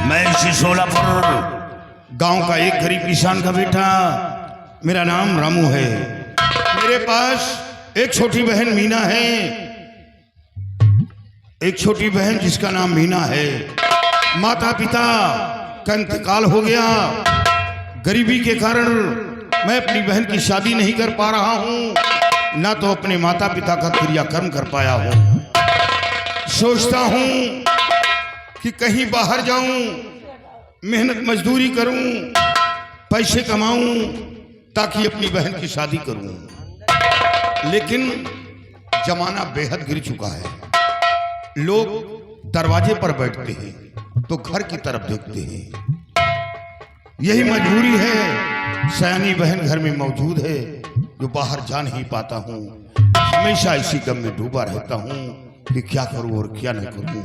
मैं सिसोलापुर गांव का एक गरीब किसान का बेटा, मेरा नाम रामू है। मेरे पास एक छोटी बहन मीना है, एक छोटी बहन जिसका नाम मीना है। माता पिता का इंतकाल हो गया। गरीबी के कारण मैं अपनी बहन की शादी नहीं कर पा रहा हूं, ना तो अपने माता पिता का क्रियाकर्म कर पाया हूं। सोचता हूं कि कहीं बाहर जाऊं, मेहनत मजदूरी करूं, पैसे कमाऊं ताकि अपनी बहन की शादी करूं। लेकिन जमाना बेहद गिर चुका है। लोग दरवाजे पर बैठते हैं तो घर की तरफ देखते हैं। यही मजबूरी है। सयानी बहन घर में मौजूद है जो बाहर जा नहीं पाता हूं। हमेशा इसी गम में डूबा रहता हूं कि क्या करूं और क्या नहीं करूं।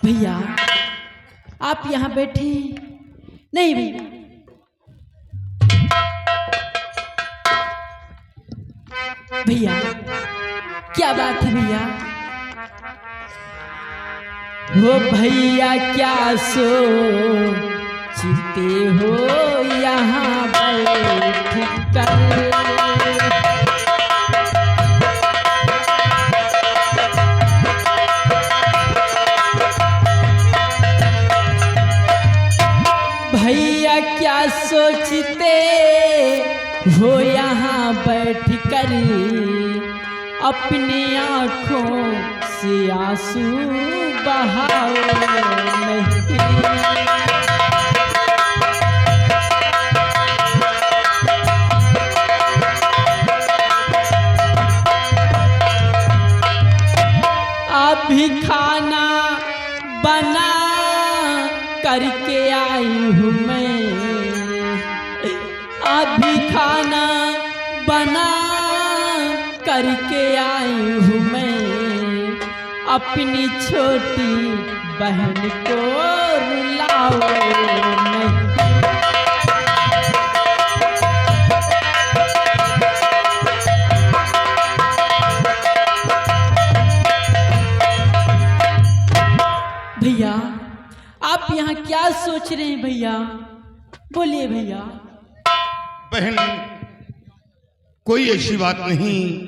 भैया आप यहाँ बैठे नहीं भैया, भैया क्या बात है भैया? हो भैया क्या सोचते हो यहाँ बैठ कर? भैया क्या सोचते हो यहाँ बैठ कर? अपनी आँखों से आंसू बहाओ नहीं। अभी खाना बना करके आई हूँ मैं, अभी खाना बना करके आई हूँ मैं। अपनी छोटी बहन को रुलाओ नहीं। भैया आप यहाँ क्या सोच रहे हैं भैया? बोलिए भैया। बहन कोई ऐसी बात नहीं,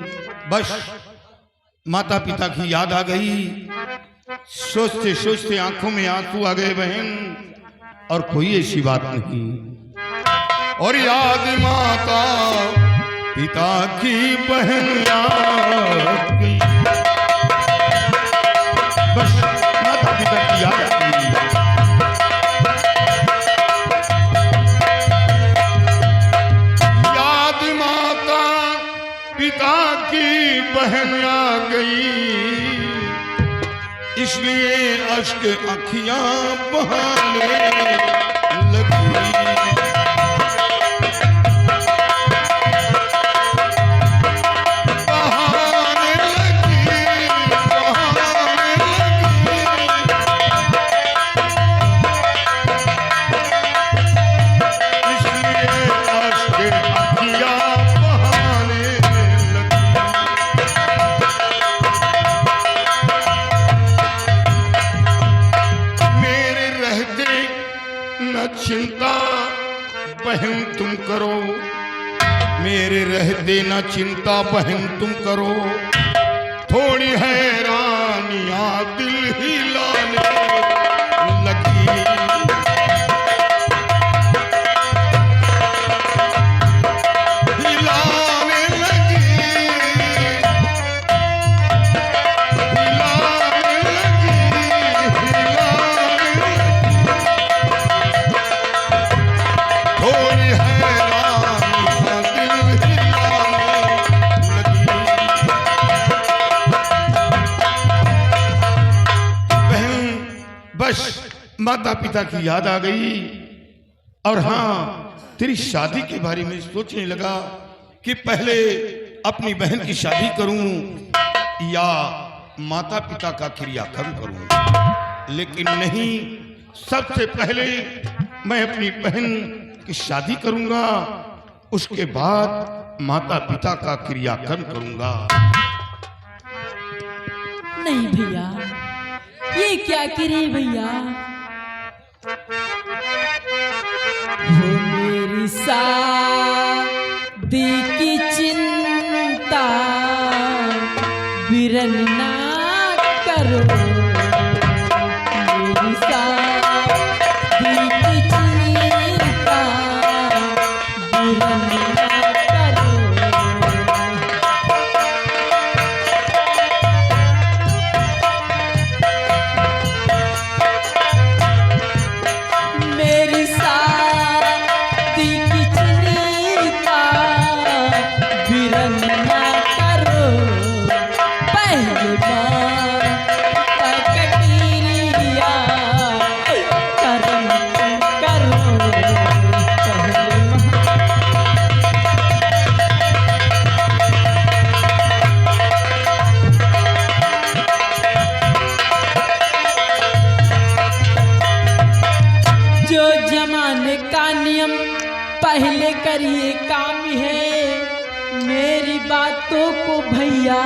बस माता पिता की याद आ गई। सोचते सोचते आंखों में आंसू आ गए बहन, और कोई ऐसी बात नहीं। और याद माता पिता की बहन याद गई, बस माता पिता की याद आ गई। पिता की बहन आ गई, इसलिए अश्क आँखियां बहाने लगी। चिंता बहन तुम करो, मेरे रहते न चिंता बहन तुम करो। थोड़ी हैरानियां दिल हिलाने लगी। बस माता पिता की याद आ गई। और हाँ, तेरी शादी के बारे में सोचने लगा कि पहले अपनी बहन की शादी करूं या माता पिता का क्रियाक्रम करूं, लेकिन नहीं, सबसे पहले मैं अपनी बहन की शादी करूंगा, उसके बाद माता पिता का क्रियाक्रम करूंगा। नहीं भैया, ये क्या करे भैया, वो मेरी शादी की चिंता बिरन ना करो, मेरी शादी की चिंता बिरन ना करो। मेरी शादी की चिंता बिरन ना करो, पहले बार कटीरिया करम करो, पहले जो जमाने का नियम पहले करिए काम है, मेरी बातों को भैया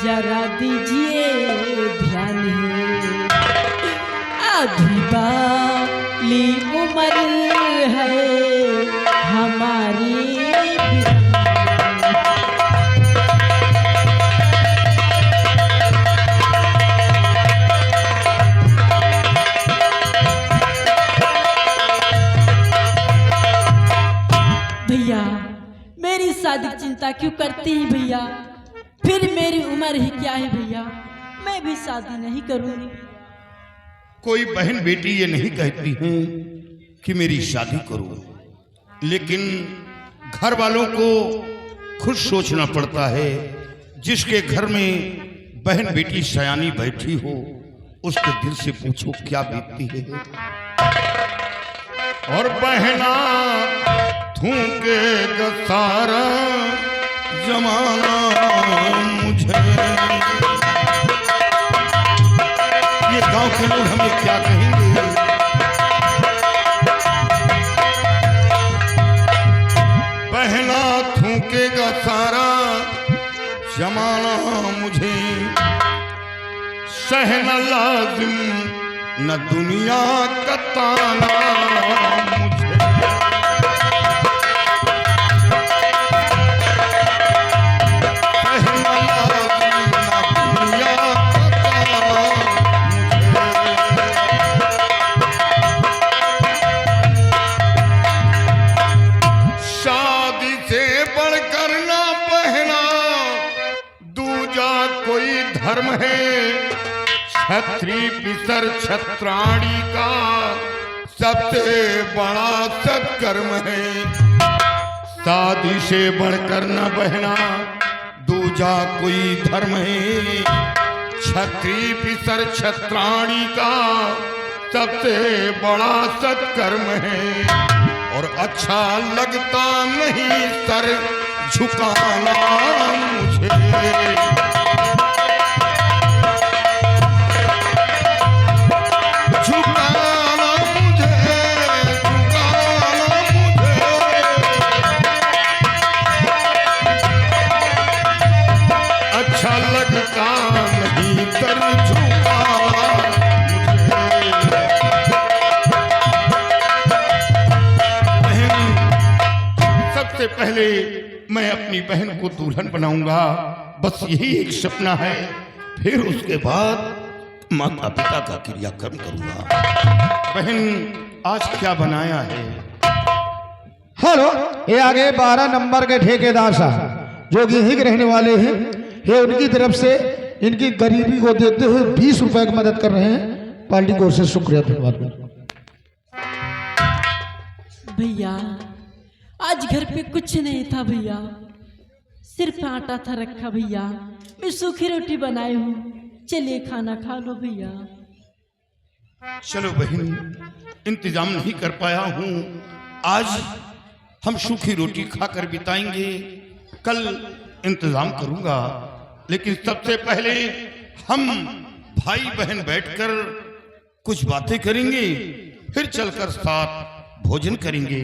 जरा दीजिए ध्यान है। अभी बाली उम्र है हमारी, भैया मेरी शादी की चिंता क्यों करते हैं भैया, फिर मेरी उम्र ही क्या है भैया, मैं भी शादी नहीं करूंगी। कोई बहन बेटी ये नहीं कहती है कि मेरी शादी करो, लेकिन घर वालों को खुद सोचना पड़ता है। जिसके घर में बहन बेटी सयानी बैठी हो, उसके दिल से पूछो क्या बीतती है। और बहना थूकेगा सारा जमाना मुझे, ये गांव के लोग हमें क्या कहेंगे। बहना थूकेगा सारा जमाना मुझे, सहना लाजिम न दुनिया का ताना मुझे। धर्म है छत्री पिसर छत्राणी का सबसे बड़ा सत्कर्म है। शादी से बढ़कर न बहना दूजा कोई धर्म है। छत्री पिसर छत्राणी का सबसे बड़ा सत्कर्म है। और अच्छा लगता नहीं सर झुकाना मुझे। अच्छा लगता नहीं सर झुकाना मुझे। सबसे पहले मैं अपनी बहन को दुल्हन बनाऊंगा, बस यही एक सपना है। फिर उसके बाद माता पिता का क्रियाक्रम करूंगा। बहन आज क्या बनाया है? हेलो, ये आगे 12 नंबर के ठेकेदार साहब जो कि यहीं के रहने वाले हैं, ये उनकी तरफ से इनकी गरीबी को देखते हुए 20 रुपए की मदद कर रहे हैं। पार्टी को से शुक्रिया धन्यवाद। भैया आज घर पे कुछ नहीं था भैया, सिर्फ आटा था रखा भैया। मैं सूखी रोटी बनाई हूँ, चलिए खाना खा लो भैया। चलो बहन, इंतजाम नहीं कर पाया हूँ, आज हम सूखी रोटी खाकर बिताएंगे। कल इंतजाम करूंगा, लेकिन सबसे पहले हम भाई बहन बैठकर कुछ बातें करेंगे, फिर चलकर साथ भोजन करेंगे।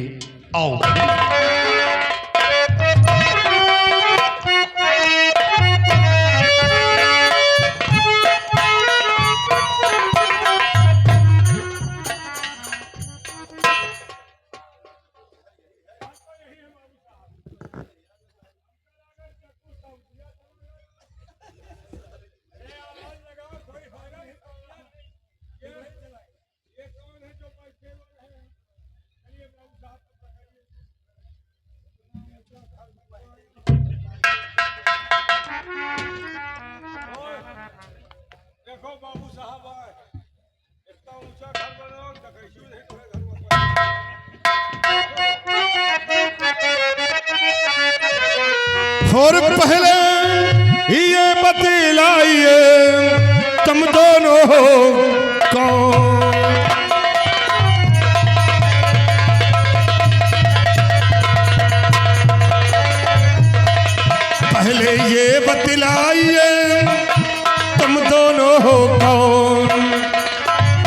आओ। देखो बाबू साहब आए, इतना ऊंचा घर बनाओ तो कैसे नहीं कोई घर में। और पहले ये बतलाइए तुम दोनों कौन? पहले ये बतलाइए तुम दोनों हो कौन?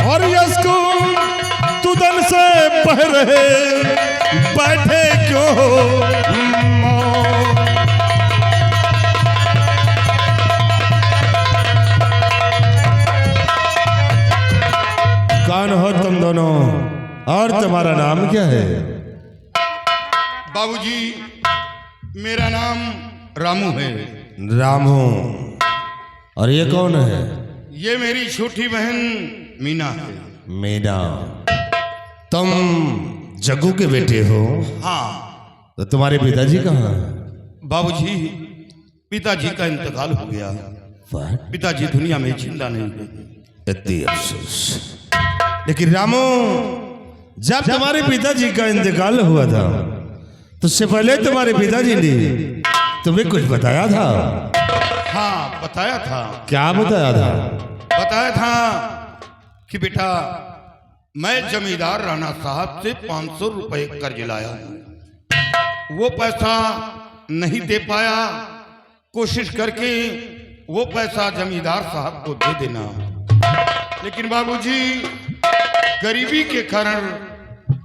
और यसको तुदन से बह रहे बैठे क्यों हो मौन? कौन हो तुम दोनों और तुम्हारा नाम क्या है? बाबूजी, मेरा नाम रामू है। रामू। और ये कौन है? ये मेरी छोटी बहन मीना है। मीना। तुम जग्गू के बेटे हो? हाँ। तो तुम्हारे पिताजी कहाँ हैं? बाबूजी, पिताजी का इंतकाल हो गया। पिताजी दुनिया में जिंदा नहीं है। इतनी अफसोस। लेकिन रामू, जब तुम्हारे पिताजी का इंतकाल हुआ था तो उससे पहले तुम्हारे पिताजी ने तुम्हें कुछ बताया था? हाँ, बताया था। क्या बताया था? बताया था कि बेटा, मैं जमींदार राणा साहब से 500 रुपए कर्ज लाया हूं। वो पैसा नहीं दे पाया, कोशिश करके वो पैसा जमींदार साहब को दे देना। लेकिन बाबूजी, गरीबी के कारण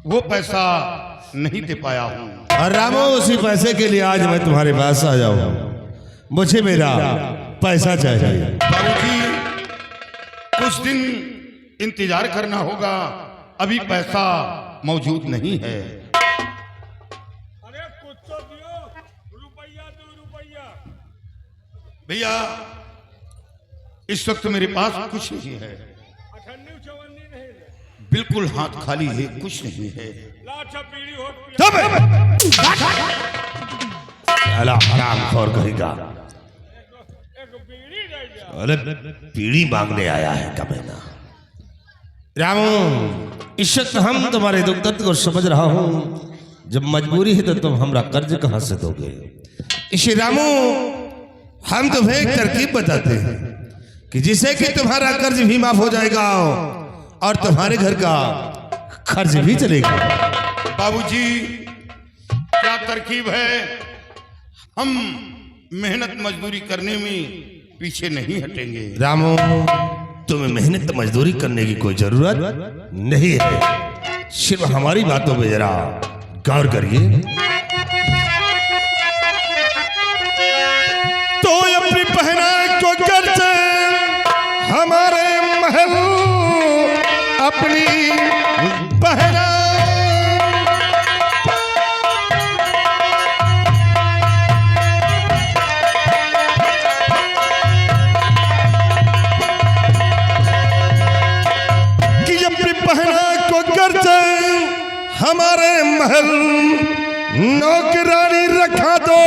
वो पैसा नहीं दे पाया हूं। और रामू, उसी पैसे के लिए आज मैं तुम्हारे पास आ जाऊं। मुझे मेरा पैसा चाहिए। बाबूजी, कुछ दिन इंतजार करना होगा, अभी पैसा मौजूद नहीं है। अरे कुछ तो दियो, रुपया 2 रुपया। भैया, इस वक्त मेरे पास कुछ नहीं है। 98 54 नहीं है। बिल्कुल हाथ खाली है, कुछ नहीं है। लाचा पीड़ी हो अला हरामखोर कहेगा। एक बीड़ी दे जा। अरे पीड़ी मांगने आया है कमीना। रामू, इस वक्त हम तुम्हारे दुख दर्द को समझ रहा हूं। जब मजबूरी है तो तुम हमरा कर्ज कहां से दोगे? इसे रामू, हम तुम्हें एक तरकीब बताते हैं कि जिससे कि तुम्हारा कर्ज भी माफ हो जाएगा और तुम्हारे घर का खर्च भी चलेगा। बाबूजी, क्या तरकीब है? हम मेहनत मजदूरी करने में पीछे नहीं हटेंगे। रामू, तुम्हें मेहनत मजदूरी करने की कोई जरूरत नहीं है। सिर्फ हमारी बातों पे जरा गौर करिए। तो अपनी बहना को कर्ज हमारे महल अपनी बहना हमारे महल नौकरानी रखा तो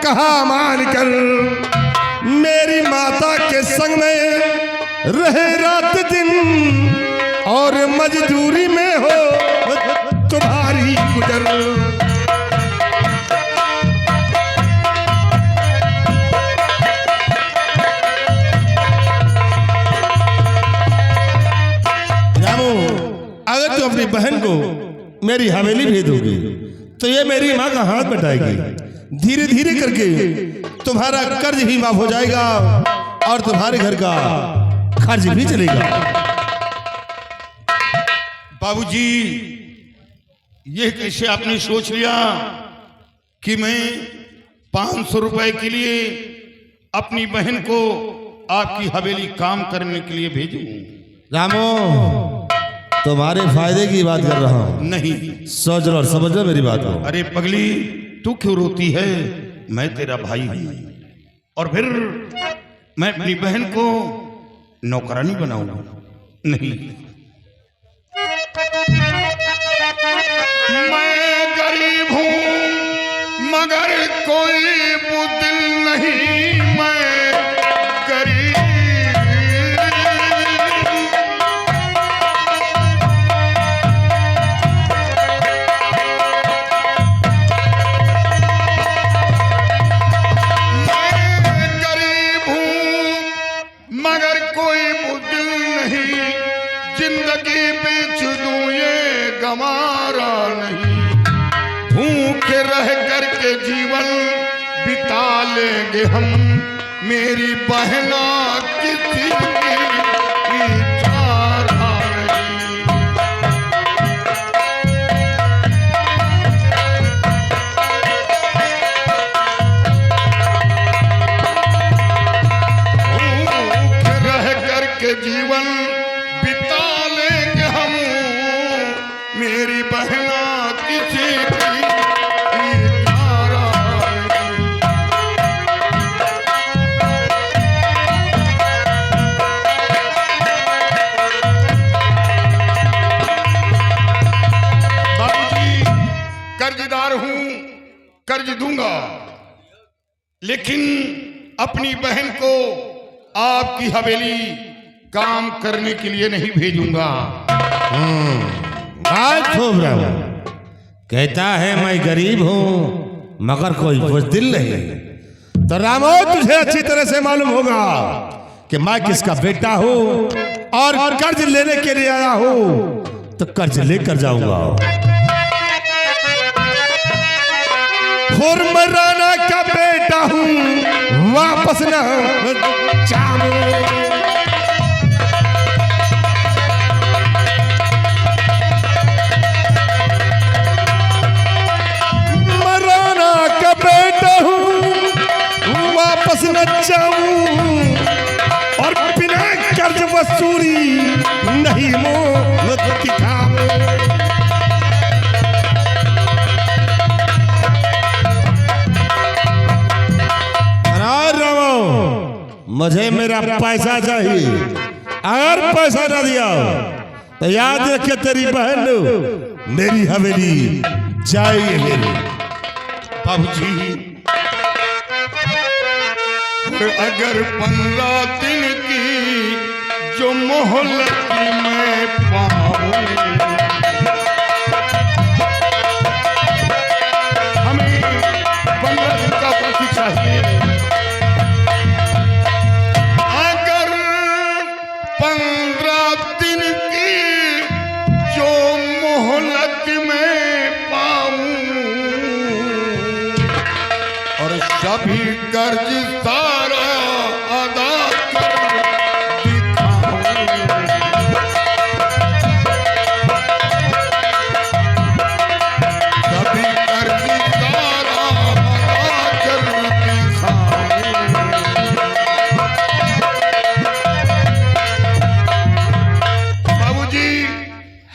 कहा मान कर मेरी माता के संग में रहे रात दिन और मजदूरी में हो तुम्हारी गुजर। रामू, अगर तू अपनी बहन को मेरी हवेली भेज दोगी तो ये मेरी माँ का हाथ बटाएगी। धीरे धीरे करके तुम्हारा कर्ज ही माफ हो जाएगा और तुम्हारे घर का खर्च भी चलेगा। बाबूजी, ये कैसे आपने सोच लिया कि मैं 500 रुपए के लिए अपनी बहन को आपकी हवेली काम करने के लिए भेजूं? रामो, तुम्हारे फायदे की बात कर रहा हूं। नहीं। सोच लो और समझ लो मेरी बात को। अरे पगली, तू क्यों रोती है? मैं तेरा भाई हूं, और फिर मैं अपनी बहन को नौकरानी बनाऊंगा? नहीं। मैं गरीब हूं मगर कोई बुदिल नहीं, मैं गरीब। मैं गरीब हूं मगर कोई बुदिल नहीं, जिंदगी बेच दूं ये गंवारा नहीं। भूखे रह करके जीवन बिता लेंगे हम, मेरी बहना किसी की चारा नहीं। भूखे रह करके जीवन बिता लेंगे हम, मेरी बहना किसी की चारा नहीं। बाबूजी, कर्जदार हूं, कर्ज दूंगा, लेकिन अपनी बहन को आपकी हवेली काम करने के लिए नहीं भेजूंगा। बात खूब रहा हूं। कहता है मैं गरीब हूं मगर कोई बुज़दिल नहीं। तो रामो, तुझे अच्छी तरह से मालूम होगा कि मैं किसका बेटा हूं और कर्ज लेने के लिए आया हूं, तो कर्ज लेकर जाऊंगा। हुरमराना का बेटा हूं, वापस न जाऊं। वापस न जाऊं और बिना कर्ज वसूली नहीं मोह दिखाऊं। मुझे मेरा पैसा चाहिए। अगर पैसा न दिया तो याद रखे तेरी बहन मेरी हवेली जाएगी। बाबूजी, अगर 15 दिन की जो मोहलत मैं पाऊं, हमें 15 दिन का वक्त चाहिए। अगर 15 दिन की जो मोहलत मैं पाऊं और सभी कर्ज सारा अदा कर दिखाऊं, सभी कर्ज सारा अदा कर दिखाऊं। बाबूजी,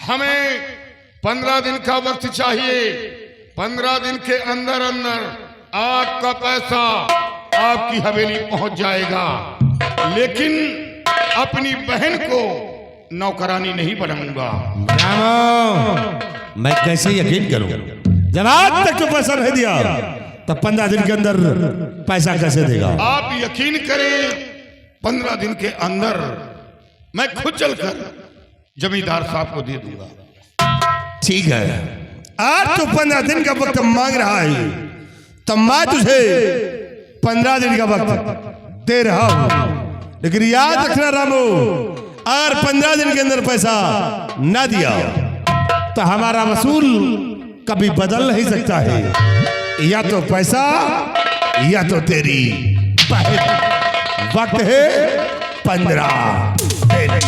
हमें 15 दिन का वक्त चाहिए। 15 दिन के अंदर अंदर आपका पैसा आपकी हवेली पहुंच जाएगा, लेकिन अपनी बहन को नौकरानी नहीं बनाऊंगा। मैं कैसे यकीन करूं? जब आज तक तो पैसा नहीं दिया तो 15 दिन के अंदर पैसा कैसे देगा? आप यकीन करें, 15 दिन के अंदर मैं खुद चलकर जमींदार साहब को दे दूंगा। ठीक है, आज तो 15 दिन का वक्त मांग रहा है, तो मैं तुझे 15 दिन का वक्त दे रहा हूं। लेकिन याद रखना रामू, अगर 15 दिन के अंदर पैसा ना दिया तो हमारा वसूल कभी बदल नहीं सकता है। या तो पैसा या तो तेरी बहन। वक्त है 15 दिन।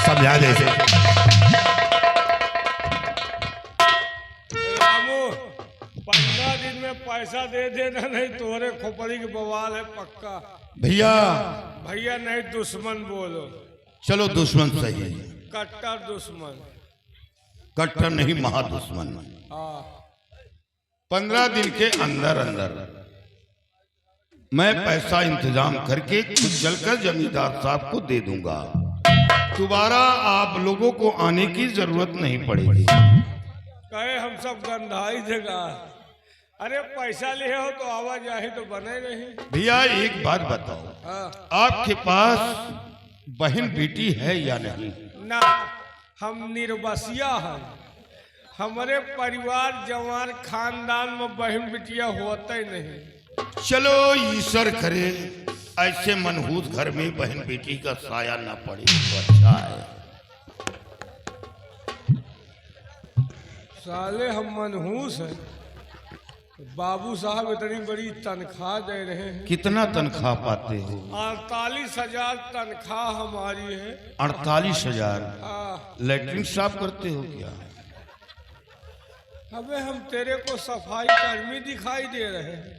समझा दे से। रामू 15 दिन में पैसा दे देना, नहीं तोहरे खोपड़ी के बवाल है पक्का। भैया भैया नहीं दुश्मन बोलो। चलो दुश्मन सही, कट्टर दुश्मन। कट्टर नहीं महादुश्मन। हाँ 15 दिन के अंदर अंदर मैं पैसा इंतजाम करके खुद चलकर जमींदार साहब को दे दूंगा। दोबारा आप लोगों को आने की जरूरत नहीं पड़ेगी। कहे हम सब गंधाई देगा। अरे पैसा ले हो तो आवाजाही तो बने नहीं। भैया एक बात बताओ, हाँ। आपके पास बहन बेटी है या नहीं? ना हम निर्बसिया हैं। हमारे परिवार जवान खानदान में बहन बिटिया होता ही नहीं। चलो ईश्वर करे ऐसे मनहूस घर में बहन बेटी का साया ना पड़े तो अच्छा है। साले हम मनहूस हैं। बाबू साहब इतनी बड़ी तनख्वाह दे रहे हैं। कितना तनख्वाह पाते हो? 48,000 तनख्वाह हमारी है। 48,000? हाँ। लैट्रिन साफ करते हो क्या? अबे हम तेरे को सफाई कर्मी दिखाई दे रहे हैं।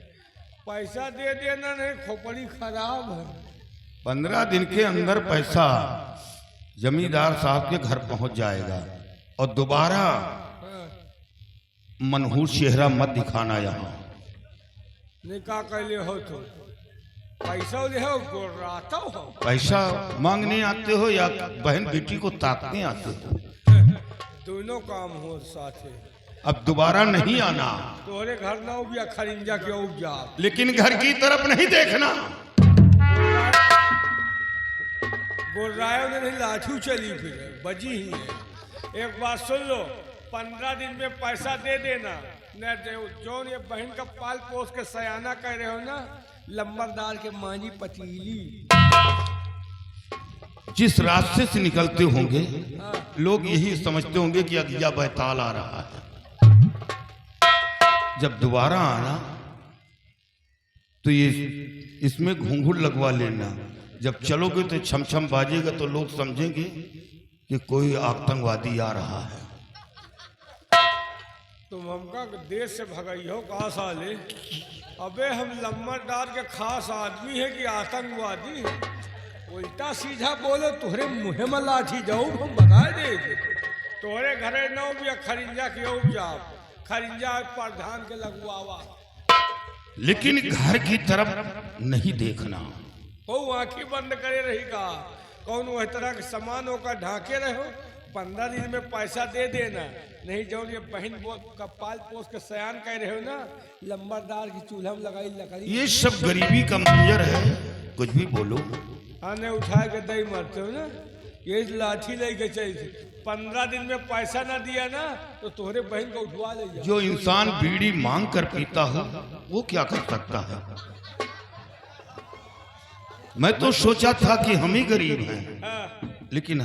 पैसा दे देना, नहीं खोपड़ी खराब है। 15 दिन के अंदर पैसा जमींदार साहब के घर पहुंच जाएगा और दोबारा मनहूस चेहरा मत दिखाना यहाँ। निकाह कैले हो तो पैसा ले हो गोराता हो। पैसा मांगने आते हो या बहन बेटी को ताकने आते हो? दोनों काम हो साथे। अब दोबारा नहीं आना। तोहरे घर ना उबिया खरिंजा के उपजा। लेकिन घर की तरफ नहीं देखना। गोर्रायों ने नहीं लाठी चली फिर बजी ही है। एक बात सुन लो, 15 दिन में पैसा दे देना। न जो ये बहन का पाल पोस के सयाना कह रहे हो ना, लंबरदार के मानी पतीली। जिस रास्ते से निकलते होंगे लोग यही समझते होंगे कि अगिया बैताल आ रहा है। जब दोबारा आना तो ये इसमें घूंघट लगवा लेना। जब चलोगे तो छम छम बाजेगा तो लोग समझेंगे कि कोई आतंकवादी आ रहा है। तुम हमका देश से भगाई हो कहा साले। अबे हम लंबरदार के खास आदमी है कि आतंकवादी है? उल्टा सीधा बोलो तुहरे मुँह में लाठी जाऊ हम बता दे। तोहरे घरे न भी खरिंजा के उपजा। खरिंजा प्रधान के लगवावा। लेकिन घर की तरफ नहीं देखना। वो आंखें बंद करे रही का। कौन वह तरह के सामान होकर ढाके रहो। 15 दिन में पैसा दे देना, नहीं जो ये बहन का पाल पोस के सयान कह रहे हो ना, लंबरदार की चूल्हा में लगाई लकड़ी। ये सब गरीबी का मंजर है। कुछ भी बोलो। आने उठा के दही मरते हो ना, ये लाठी लेके चली। 15 दिन में पैसा ना दिया ना तो तुम्हारे बहन को उठवा ले जाओ। जो इंसान बीड़ी मांग कर पीता हो वो क्या कर सकता है? मैं तो सोचा था कि हम ही गरीब हैं, लेकिन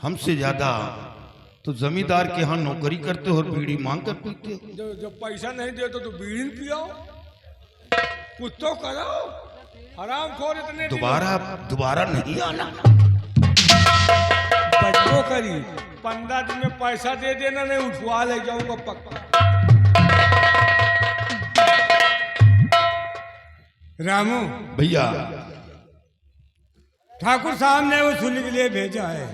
हमसे ज्यादा तो जमींदार के यहाँ नौकरी करते हो और बीड़ी मांग कर पीते हो। जब पैसा नहीं देते तो बीड़ी पियाओ, कुछ तो करो। हराम खोर इतने दोबारा नहीं आना। बचो करी। 15 दिन में पैसा दे देना, नहीं उठवा ले जाऊंगा पक्का। रामू भैया ठाकुर साहब ने वसूली के लिए भेजा है।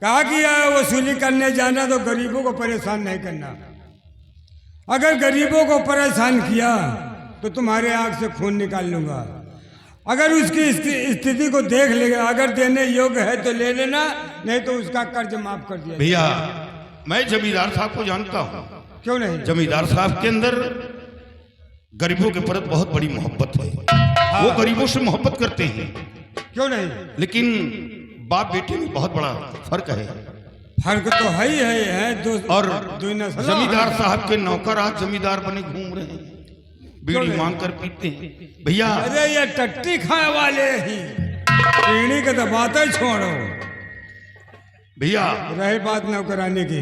कहा कि वसूली करने जाना तो गरीबों को परेशान नहीं करना। अगर गरीबों को परेशान किया तो तुम्हारे आंख से खून निकाल लूंगा। अगर उसकी स्थिति को देख लेगा, अगर देने योग्य है तो ले लेना, नहीं तो उसका कर्ज माफ कर दिया। भैया मैं जमींदार साहब को जानता हूँ। क्यों नहीं? जमींदार साहब के अंदर गरीबों के प्रति बहुत बड़ी मोहब्बत है। वो गरीबों से मोहब्बत करते हैं। क्यों नहीं? लेकिन बाप बेटे में बहुत बड़ा फर्क है। फर्क तो है ही है। और दो नस्ल जमींदार साहब के नौकर आज जमींदार बने घूम रहे हैं, बीड़ी मांग कर पीते हैं। भैया अरे ये टट्टी खाए वाले ही पीढ़ी के तो बात ही छोड़ो। भैया रही बात नौकरानी की,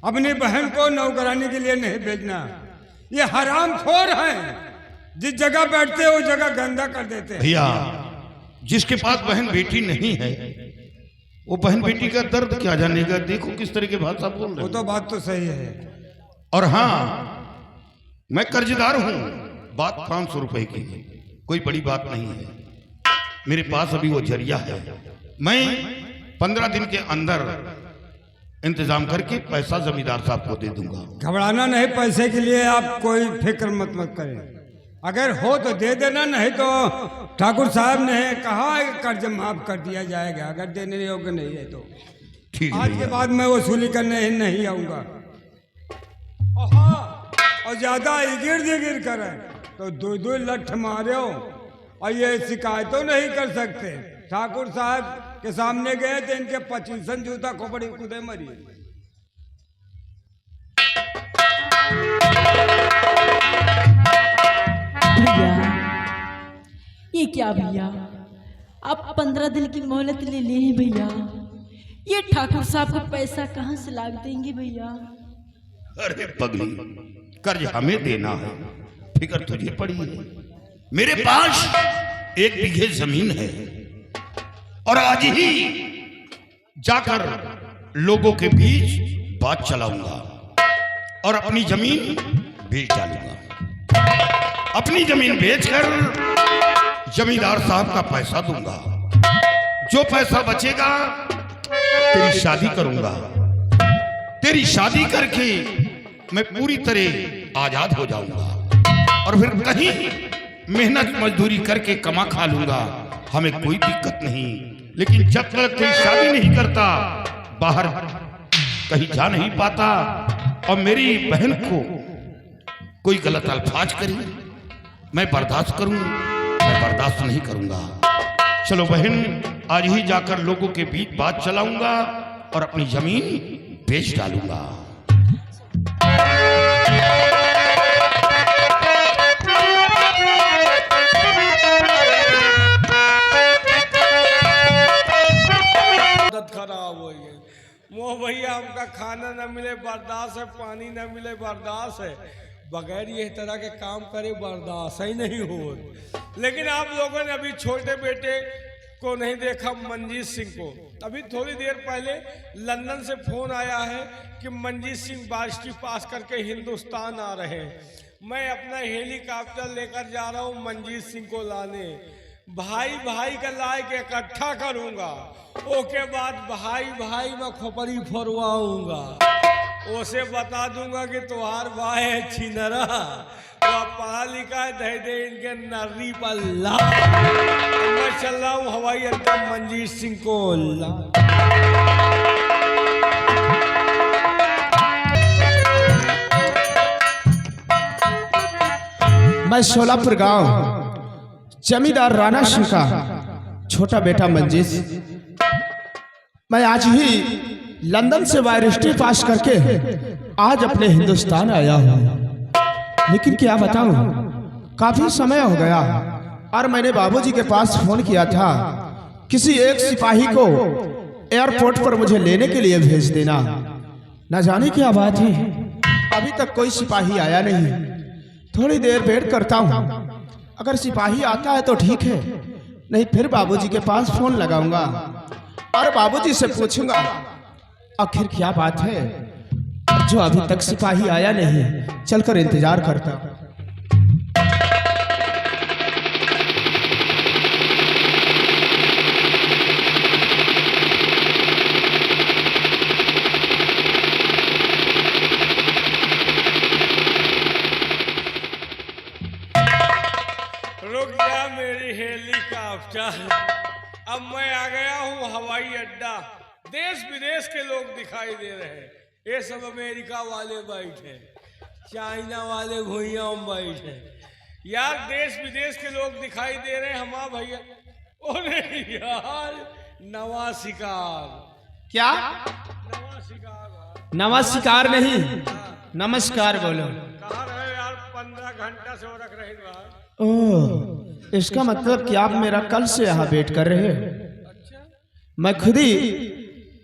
अपनी बहन को नौकरानी के लिए नहीं भेजना। ये हरामखोर हैं। जिस जगह बैठते हैं वो जगह गंदा कर देते हैं। भैया, जिसके पास बहन बेटी नहीं है वो बहन बेटी का दर्द क्या जानेगा। देखो किस तरह के भाषा बोल रहे वो हैं। तो बात तो सही है। और हाँ, मैं कर्जदार हूं, बात 500 रुपए की, कोई बड़ी बात नहीं है। मेरे पास अभी वो जरिया है, मैं 15 दिन के अंदर इंतजाम करके पैसा जमींदार साहब को दे दूंगा। घबराना नहीं, पैसे के लिए आप कोई फिक्र मत करें। अगर हो तो दे देना, नहीं तो ठाकुर साहब ने कहा है कर्ज माफ कर दिया जाएगा, अगर देने योग्य नहीं है तो। ठीक है आज के भैया। बाद मैं वसूली करने नहीं आऊंगा। और हाँ, और ज्यादा गिर करें तो 2 लठ मारे हो, और ये शिकायतों नहीं कर सकते। ठाकुर साहब के सामने गए थे, इनके 25 जूता खोपड़ी कूदे मरी। भैया ये क्या भैया, आप 15 दिन की मोहलत ले लिए हैं भैया। ये ठाकुर साहब को पैसा कहाँ से लाग देंगे भैया। अरे पगली, कर्ज हमें देना है, फिक्र तुझे पड़ी है। मेरे पास 1 बीघे जमीन है और आज ही जाकर लोगों के बीच बात चलाऊंगा और अपनी जमीन बेच डालूंगा। अपनी जमीन बेचकर जमींदार साहब का पैसा दूंगा। जो पैसा बचेगा तेरी शादी करूंगा। तेरी शादी करके मैं पूरी तरह आजाद हो जाऊंगा और फिर कहीं मेहनत मजदूरी करके कमा खा लूंगा, हमें कोई दिक्कत नहीं। लेकिन जब तक कोई शादी नहीं करता, बाहर कहीं जा नहीं पाता और मेरी बहन को कोई गलत अल्फाज करी, मैं बर्दाश्त करूं? मैं बर्दाश्त नहीं करूंगा। चलो बहन, आज ही जाकर लोगों के बीच बात चलाऊंगा और अपनी जमीन बेच डालूंगा। खराब हो गई मोह भैया, हमका खाना न मिले बर्दाश्त है, पानी न मिले बर्दाश्त है, बगैर ये तरह के काम करे बर्दाश्त ही नहीं हो। लेकिन आप लोगों ने अभी छोटे बेटे को नहीं देखा, मंजीत सिंह को। अभी थोड़ी देर पहले लंदन से फोन आया है कि मंजीत सिंह बारिस्ट्री पास करके हिंदुस्तान आ रहे हैं। मैं अपना हेलीकॉप्टर लेकर जा रहा हूँ मंजीत सिंह को लाने। भाई भाई का लाए के इकट्ठा करूंगा, ओके बाद भाई भाई में खोपड़ी फोड़वाऊंगा। उसे बता दूंगा कि तुम्हार भाई है छिनरा, तो अब पढ़ा लिखा है, दे दे इनके नर्री पर ला। मैं चल रहा हूँ हवाई अड्डा मंजीत सिंह को ला। मैं सोलापुर गांव जमींदार राणा सिंह का छोटा बेटा मंजीत, मैं आज ही लंदन से बारिस्ट्री पास करके आज अपने हिंदुस्तान आया हूँ। लेकिन क्या बताऊं, काफी समय हो गया और मैंने बाबूजी के पास फोन किया था, किसी एक सिपाही को एयरपोर्ट पर मुझे लेने के लिए भेज देना। न जाने क्या बात है, अभी तक कोई सिपाही आया नहीं। थोड़ी देर वेट करता हूँ, अगर सिपाही आता है तो ठीक है, नहीं फिर बाबूजी के पास फोन लगाऊंगा और बाबूजी से पूछूंगा आखिर क्या बात है जो अभी तक सिपाही आया नहीं। चलकर इंतजार करता हूं। रुक जा मेरी हेलीकॉप्टर, अब मैं आ गया हूँ हवाई अड्डा। देश विदेश के लोग दिखाई दे रहे हैं। ये सब अमेरिका वाले बैठे, चाइना वाले भुइया में बैठे। यार देश विदेश के लोग दिखाई दे रहे हैं। हमारा भैया, अरे यार नवा शिकार, क्या नवा शिकार, नवा शिकार नहीं, नमस्कार बोलो। कहाँ रहे यार? 15 घंटा से हो रख रहे बाहर। ओह, इसका मतलब कि आप मेरा कल से यहाँ वेट कर रहे हैं। अच्छा, मैं खुद ही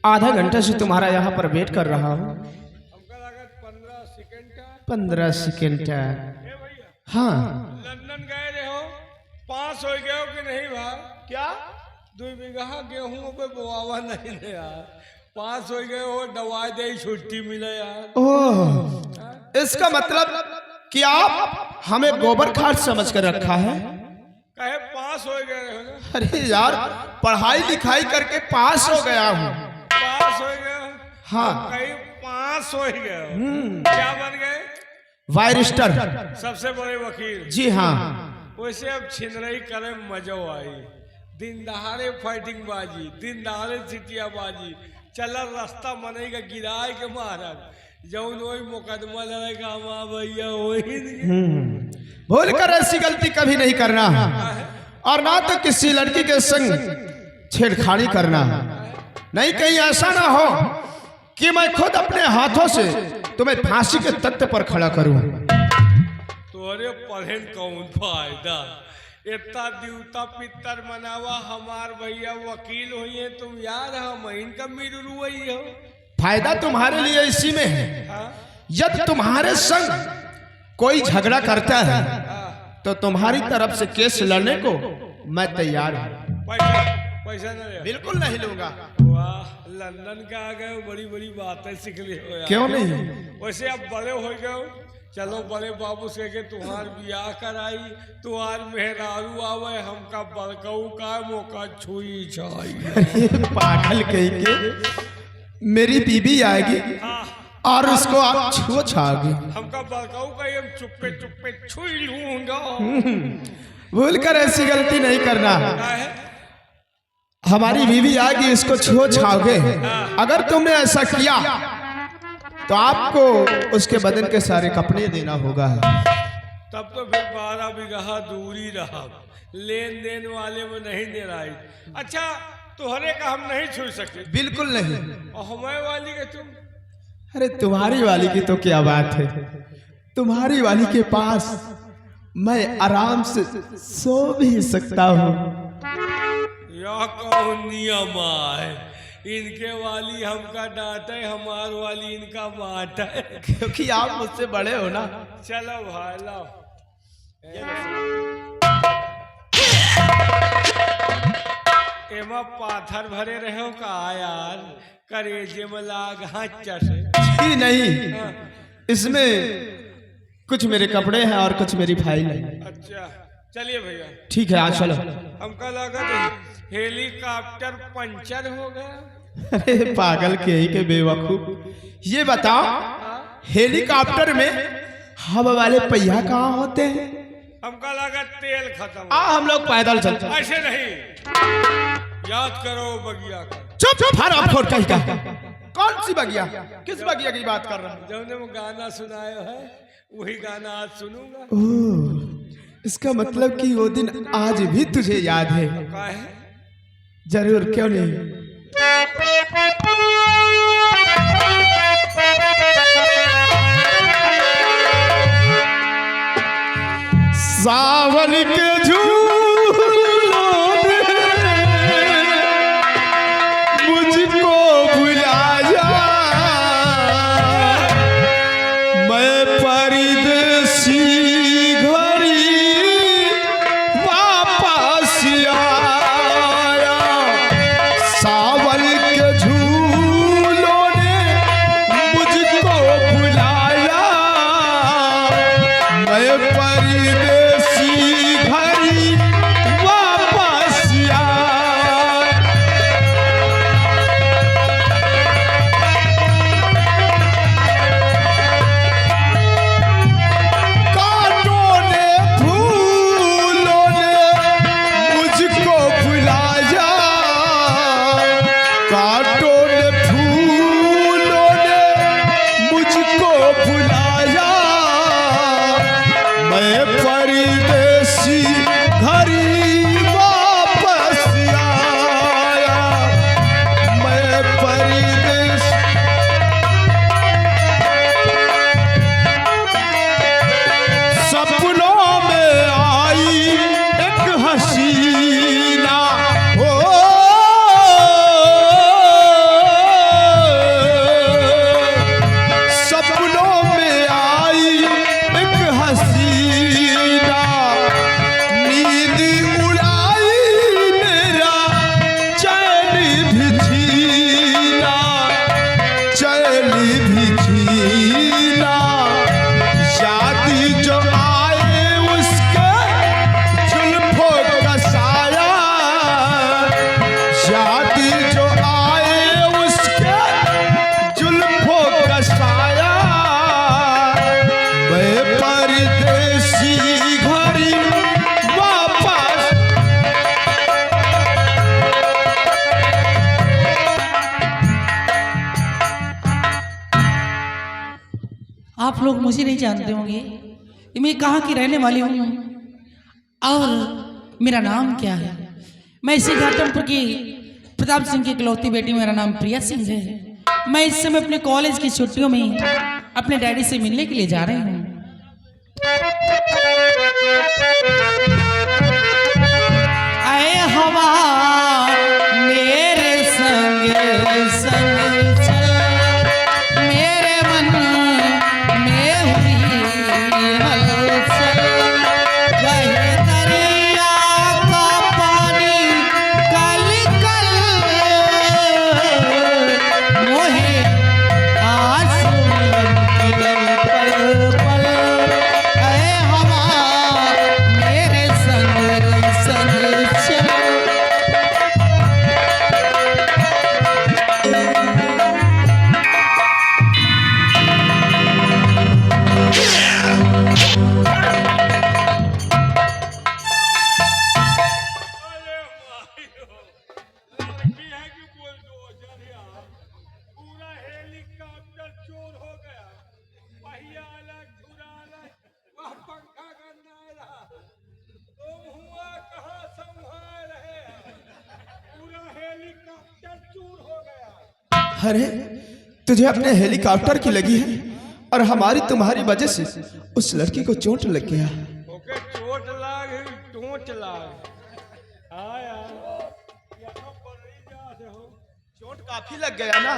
आधा घंटा से तुम्हारा यहाँ पर वेट कर रहा हूँ। हमका लगा 15 सेकंड का। 15 सेकेंड हाँ लंदन गए रहे हो, पास हो गए हो कि नहीं भाई? क्या 2 बीघा गेहूं पे बोआवा नहीं ले यार, पास हो गए हो, दवाई दे छुट्टी मिले यार। ओह, इसका मतलब कि आप हमें गोबर खाद समझ कर रखा है। कहे पास हो गए हो ना? अरे यार, पढ़ाई लिखाई करके पास हो गया हूँ। पास हो गए हो? हाँ। कहीं पास हो गए हो, क्या बन गए? वायरिस्टर। सबसे बड़े वकील। जी हाँ। वैसे अब छिनरई करे मजो आई, दिन दहाड़े फाइटिंग बाजी, दिन दहाड़े चिटिया बाजी, चलल रास्ता मनेगा गिराए के महाराज, जौन वही मुकदमा लड़ेगा माँ भैया वही। भूल कर ऐसी गलती कभी नहीं करना, और ना तो किसी लड़की के संग छेड़खानी करना। नहीं कहीं ऐसा ना हो कि मैं खुद अपने हाथों से तुम्हें फांसी के तख्त पर खड़ा करूं। तोरे पढ़े कौन फायदा, इतना देवता पितर मनावा, हमार भैया वकील हुई है, तुम यार हम इनका मिरू हुई हो। फायदा तुम्हारे लिए इसी में है, यदि तुम्हारे संग कोई झगड़ा करता है तो तुम्हारी तरफ से केस लड़ने को मैं तैयार हूँ। पैसा नहीं? बिल्कुल नहीं लूंगा। वाह, लंदन का आ गए, बड़ी बड़ी बातें सीख ली हो यार। क्यों नहीं? वैसे अब बड़े हो गए, चलो बड़े बाबू से के तुम्हार ब्याह कराई, तुम्हार मेहरारू आवे, हमका बड़कऊ का मौका छुई चाहिए। पागल कहीं के, मेरी बीबी आएगी और उसको आप छुओ छाओगे। हमका बड़कऊ का हम चुप्पे चुप्पे छुई लूंगा। भूल कर ऐसी गलती नहीं करना। हमारी बीवी आएगी, इसको छुओ छाओगे। अगर तुमने ऐसा किया तो आपको उसके बदन के सारे कपड़े देना होगा। तब तो फिर 12 बीघा दूरी रहा, लेन देन वाले में नहीं दे रही। अच्छा, तुहरे का हम नहीं छू सकते? बिल्कुल नहीं। और हमारे वाली के तुम? अरे तुम्हारी वाली की तो क्या बात है, तुम्हारी वाली के पास मैं आराम से सो भी सकता हूँ। यह कौन नियम है? इनके वाली हमका डांटे, हमार वाली इनका बांटे। क्योंकि आप मुझसे बड़े हो ना। चलो भाई लाओ। एमा पाथर भरे रहे हो का यार, करेजे में लाग हाथ से। जी नहीं, इसमें कुछ मेरे कपड़े हैं और कुछ मेरी फाइल है। अच्छा चलिए भैया। ठीक है, आज चलो। हमका लगा हेलीकॉप्टर पंचर हो गया। अरे पागल के ही के बेवकूफ, ये बताओ हेलीकॉप्टर में हवा वाले पहिया कहाँ होते हैं? हमका लगा तेल खत्म। हम लोग पैदल चलते। ऐसे नहीं, याद करो बगिया का। चुप चुप, फोड़ कहीं का। कौन सी बगिया? किस बगिया की बात कर रहा है? जब ने गाना सुनाया है वही गाना आज सुनूंगा। ओह, इसका मतलब कि वो दिन आज भी तुझे याद है? का है? जरूर, क्यों नहीं। सावन के झूलों ने मुझको बुलाया, मैं परदेसी घड़ी वापस आया। सावन के झूलों ने मुझको बुलाया, मैं परदेसी घड़ी आप लोग मुझे नहीं जानते होंगे कि मैं कहाँ की रहने वाली हूँ और मेरा नाम क्या है। मैं इसी घाटमपुर की प्रताप सिंह की इकलौती बेटी, मेरा नाम प्रिया सिंह है। मैं इस समय अपने कॉलेज की छुट्टियों में अपने डैडी से मिलने के लिए जा रही हूँ। आए हवा मेरे संग संग चल, मेरे मन में हुई हलचल। कहे दरिया का पानी कल कल, मोहे आंसू पल पल। आए हवा मेरे संग संग चल। अरे भाइयों, लड़की है कि बोल दो जरिया, पूरा हेलीकॉप्टर चोर हो गया, पहिया अलग धुरा अलग, वह पंखा करना रहा, तुम हुआ कहाँ संभाल रहे हैं? पूरा हेलीकॉप्टर चूर हो गया। अरे तुझे अपने हेलीकॉप्टर की लगी है और हमारी तुम्हारी वजह से उस लड़की को चोट लग गया। ओके चोट लाग टोट लाग आया यहाँ पर नहीं जा से हो, चोट काफी लग गया ना,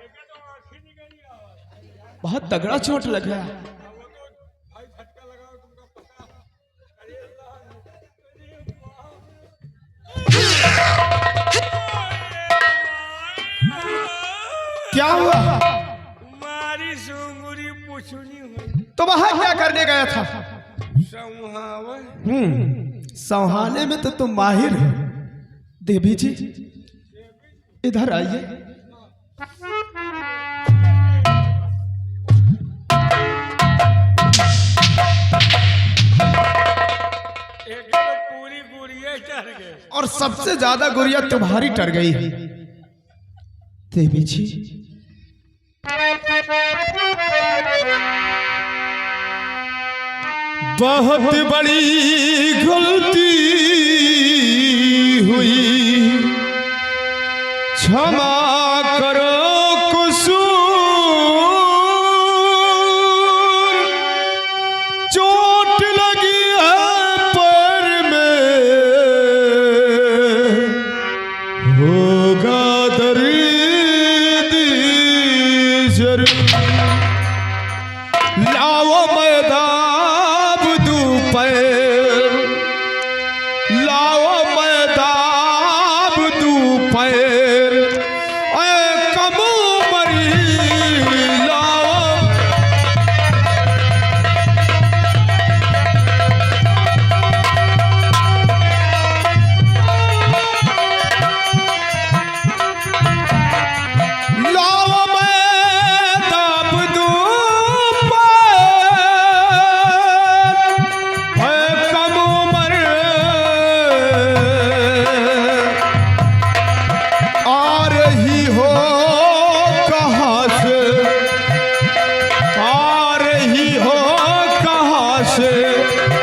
एक तो आँखें नहीं गई आवाज। बहुत तगड़ा चोट लग गया। वो तो भाई झटका लगाओ तुमको पता। अरे अल्लाह, अरे क्या हुआ? मारी सुंगुरी पुछुनी हुई तो वहां क्या करने गया था? संहावे। संभालने में तो तुम माहिर हो। देवी जी इधर आइए। एक तो पूरी गुड़िया चढ़ गए। और सबसे ज्यादा गुड़िया तुम्हारी टर गई। देवी जी बहुत बड़ी गलती हुई, क्षमा करो कसूर। चोट लगी है पैर में, होगा दर्द जरूर। लाओ मैदाब दू पैर, लाओ मैदाब दू पैर। ऐ कमू मरी लाओ। लाओ मैदाब दू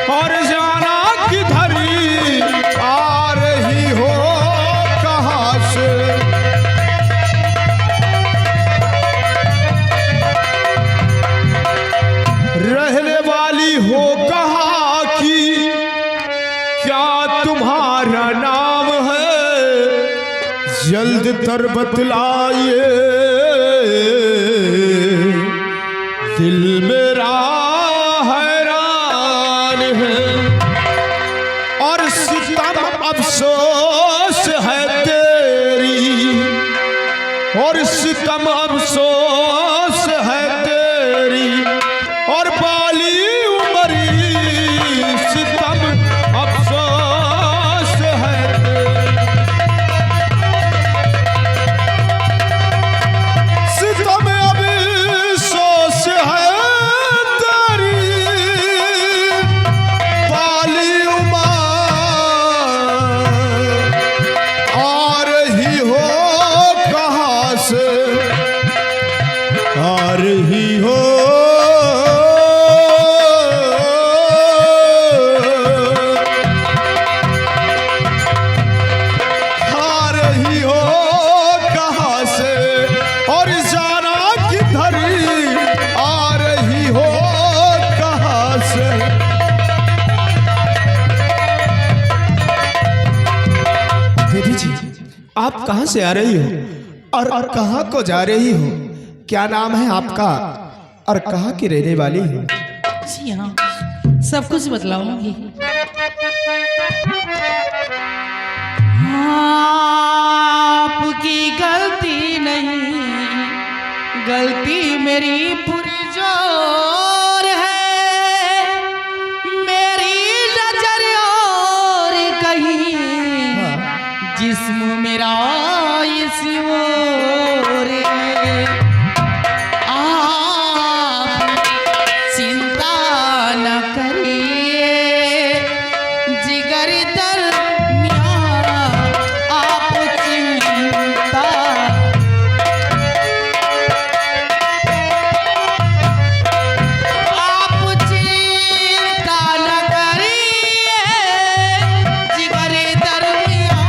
और जाना किधर आ रही हो कहाँ से। रहने वाली हो कहाँ की, क्या तुम्हारा नाम है, जल्द तर बतलाइए। दिल मेरा हैरान है और सितम अफसोस है तेरी, और सितम अफसोस है तेरी, और बाली उमरी सितम अफसोस है तेरी। सितम अफसोस है तेरी, बाली उमर आ रही हो कहाँ से। आप कहाँ से आ रही हो और कहाँ को जा रही हो? क्या नाम है आपका और कहाँ की रहने वाली हो? जी हाँ, सब कुछ बतलाऊंगी। आपकी गलती नहीं, गलती मेरी पुरजोर है। मेरी नजर और कहीं, जिस्म मेरा इस ओर है। आप चिंता न करिए, जिगर दरमियाँ आप चिंता। आप चिंता न करिए, जिगर दरमियाँ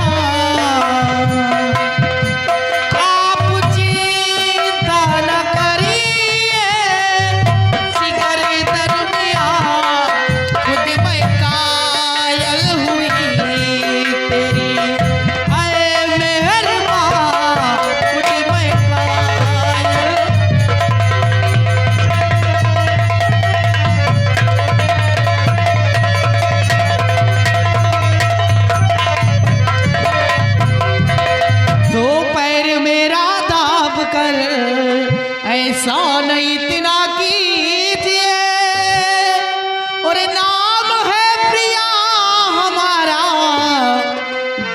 आप चिंता न करिए, जिगर दरमियाँ खुद मैं कायल हुई तेरी, ऐ मेहरबान खुद मैं कायल। दो पैर मेरा दाब कर ऐसा नहीं इतना कीजिए, और नाम है प्रिया हमारा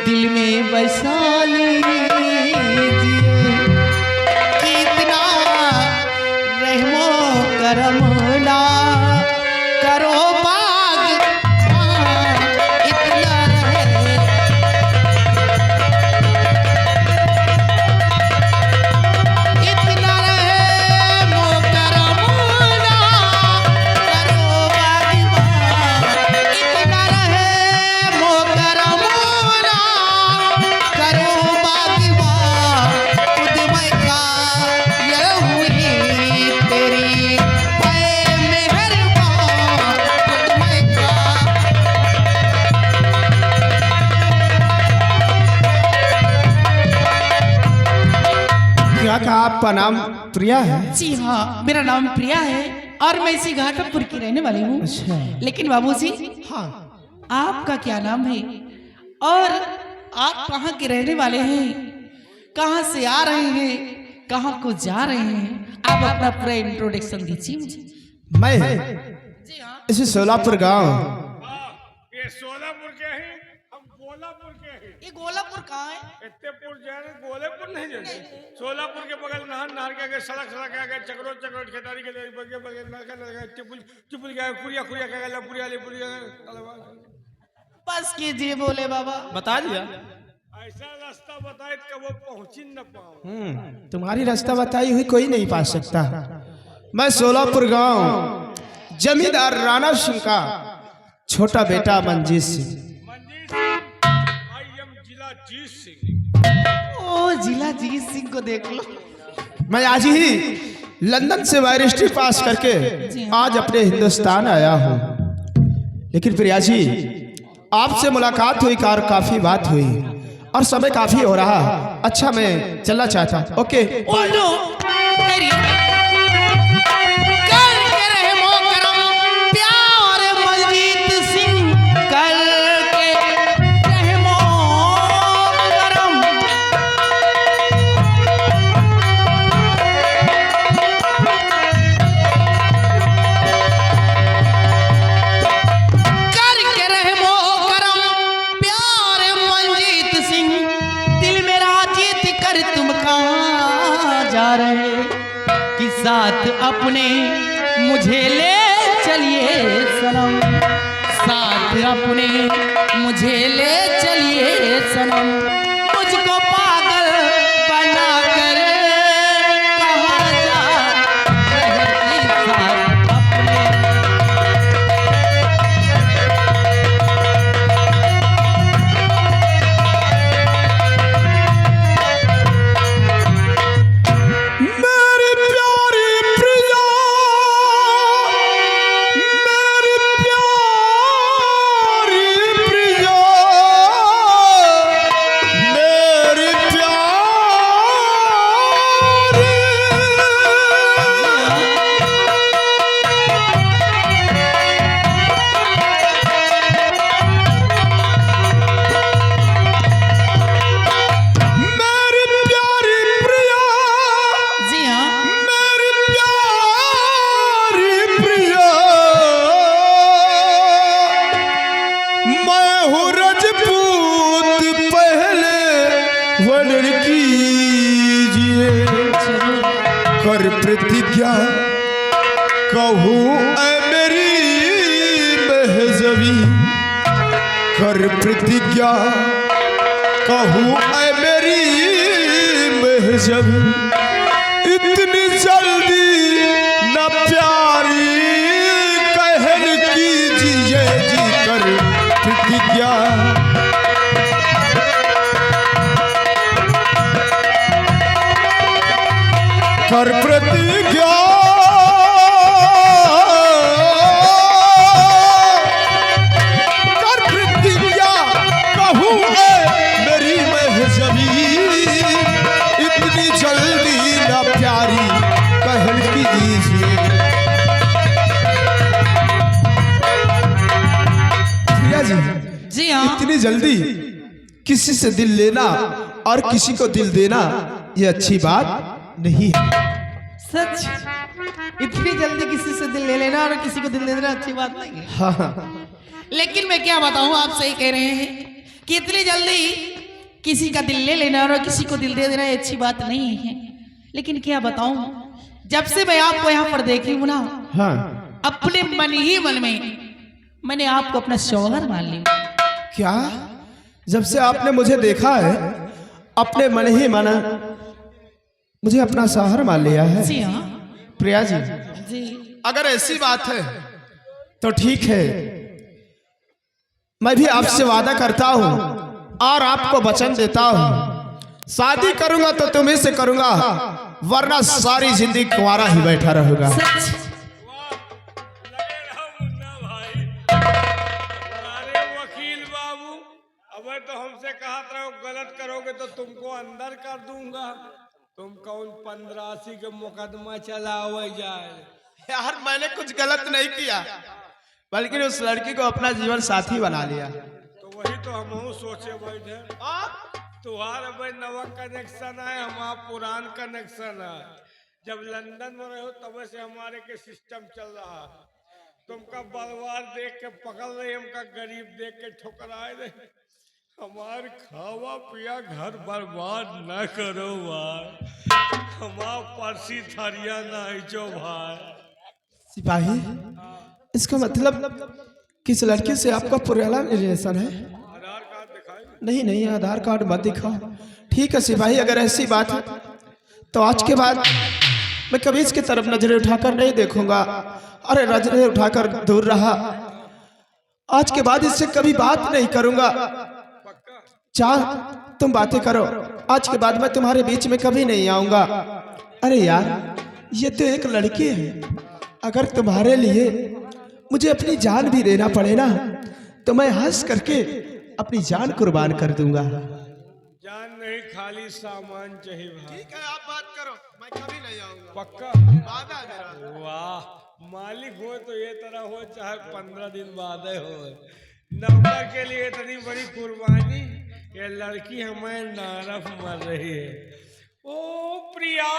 दिल में बसा लीजिए। कितना रहमो करम ना करो बाग, इतना रहे। इतना रहे मोकरमुना करो बागबान, इतना रहे मोकरमुना करो बागबान। खुद मैं कायल हुई तेरी, ऐ मेहरबान खुद मैं क्या कहा आपका नाम प्रिया है? जी हाँ, मेरा नाम प्रिया है और मैं इसी घाटमपुर की रहने वाली हूँ। अच्छा। लेकिन बाबूजी, हाँ, आपका क्या नाम है और आप कहाँ के रहने वाले हैं? कहाँ से आ रहे हैं, कहाँ को जा रहे हैं? आप अपना पूरा इंट्रोडक्शन दीजिए मुझे। मैं जी हाँ। इसी सोलापुर गांव ये सोलापुर के हैं, हम गोलापुर के हैं। ये गोलापुर कहाँ है? इत्तेपुर जाने गोलेपुर नहीं जाने। सोलापुर के बगल नहर के आगे सड़क के आगे चकरोट खेतारी के बगे बगे नलका नलका टिपुल के आगे कुरिया कुरिया के आगे लपुरिया लेपुरिया बस कीजिए बोले बाबा। बता दिया। ऐसा रास्ता बताए कि वो पहुंच ही न पाओ। तुम्हारी रास्ता बताई हुई कोई नहीं पा सकता। मैं सोलापुर गांव जमींदार राणा सिंह का छोटा बेटा मंजीत सिंह। मंजीत सिंह, आई एम जिला जीत सिंह। ओ जिला जीत सिंह को देख लो। मैं आज ही लंदन से बारिस्ट्री पास करके आज अपने हिंदुस्तान आया हूँ। लेकिन प्रिया जी, आपसे मुलाकात हुई, काफी बात हुई और समय काफी हो रहा। अच्छा, मैं चलना चाहता। ओके ओ नो, तेरी करके रहमो करम प्यार मंजीत सिंह, करके रहमो करम। करके रहमो करम प्यार मंजीत सिंह, दिल मेरा जीत कर तुम कहाँ जा रहे? कि साथ अपने मुझे ले चलिए सनम, साथ अपने मुझे ले चलिए सनम। मुझको पागल बना कर कहाँ जा रहे? साथ अपने मेरी प्यारी प्रिया, मेरी प्यारी प्रिया, हूँ रजपूत पहले वर्णन कीजिए, कर प्रतिज्ञा कहूँ ऐ मेरी महजबी, कर प्रतिज्ञा कहूँ ऐ मेरी महजबी, इतनी जल्दी न प्यारी कहन कीजिए जी, कर प्रतिज्ञा। कर प्रतिज्ञा कर प्रतिज्ञा कहूँ ऐ मेरी महजबी, इतनी जल्दी न प्यारी कहन कीजिए। प्रिया जी, जी हाँ। इतनी जल्दी किसी से दिल लेना और किसी को दिल देना ये अच्छी बात नहीं है। सच, इतनी जल्दी किसी से दिल ले लेना और किसी को दिल दे देना अच्छी बात नहीं है। हाँ, लेकिन मैं क्या बताऊं, आप सही कह रहे हैं कि इतनी जल्दी किसी का दिल ले लेना और किसी को दिल दे देना ये अच्छी बात नहीं है। लेकिन क्या बताऊं, जब से मैं आपको यहाँ पर देखी हूं ना, हाँ। अपने मन ही मन में मैंने आपको अपना शौहर मान लिया। क्या? जब से आपने मुझे देखा है अपने मन ही मन मुझे अपना शौहर मान लिया है? जी हाँ। प्रिया जी, जी अगर ऐसी बात है तो ठीक है, मैं भी आपसे वादा करता हूँ और आपको वचन देता हूँ, शादी करूंगा तो तुम्ही से करूंगा, वरना सारी जिंदगी कुंवारा ही बैठा रहूंगा। सच। लगे रहो मुन्ना भाई। अरे वकील बाबू, अब तो हमसे कहा रहो गलत करोगे तो तुमको अंदर कर दूंगा। तुम कौन 85 के मुकदमा चलावे जाए? यार मैंने कुछ गलत नहीं किया, बल्कि उस लड़की को अपना जीवन साथी बना लिया। तो वही तो हम सोचे बैठे, तुम्हारा भाई नवा कनेक्शन है, हमारा पुरान कनेक्शन है। जब लंदन में रहो तब से हमारे के सिस्टम चल रहा है। तुमका बलवार देख के पकड़ रहे, हमका गरीब देख के ठुकराए रहे। हमार खावा पिया घर बर्बाद न करो भाई, हमार परसी थरिया नहीं जो भाई। सिपाही, इसका मतलब किस लड़की से आपका पुराना रिलेशन है? आधार कार्ड दिखाए? नहीं नहीं, आधार कार्ड मत दिखाओ। ठीक है सिपाही, अगर ऐसी बात है तो आज के बाद मैं कभी इसकी तरफ नजरें उठाकर नहीं देखूंगा। अरे नजरें उठाकर दूर रहा, आज के बाद इससे कभी बात नहीं करूंगा। चाह तुम बातें करो, आज के बाद मैं तुम्हारे बीच में कभी नहीं आऊंगा। अरे यार, ये तो एक लड़की है, अगर तुम्हारे लिए मुझे अपनी जान भी देना पड़े ना, तो मैं हंस करके अपनी जान कुर्बान कर दूंगा। जान नहीं, खाली सामान चाहिए भाई। ठीक है, आप बात करो, मैं कभी नहीं आऊंगा। पक्का? वादा मेरा। वाह, मालिक हो तो ये तरह हो, चाहे 15 दिन बाद हो। नौकर के लिए इतनी बड़ी कुर्बानी, ये लड़की हमें नारफ मर रही है। ओ प्रिया,